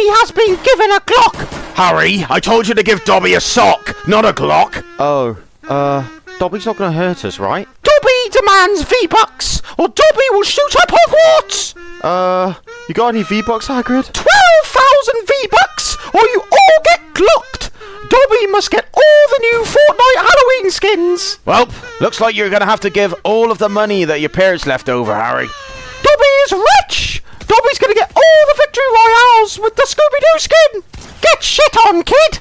Dobby has been given a Glock. Harry, I told you to give Dobby a sock, not a Glock. Oh, Dobby's not gonna hurt us, right? Dobby demands V-Bucks, or Dobby will shoot up Hogwarts. You got any V-Bucks, Hagrid? 12,000 V-Bucks, or you all get Glocked. Dobby must get all the new Fortnite Halloween skins. Well, looks like you're gonna have to give all of the money that your parents left over, Harry. Dobby is rich. Dobby's gonna get all the victory royales with the Scooby-Doo skin. Get shit on, kid.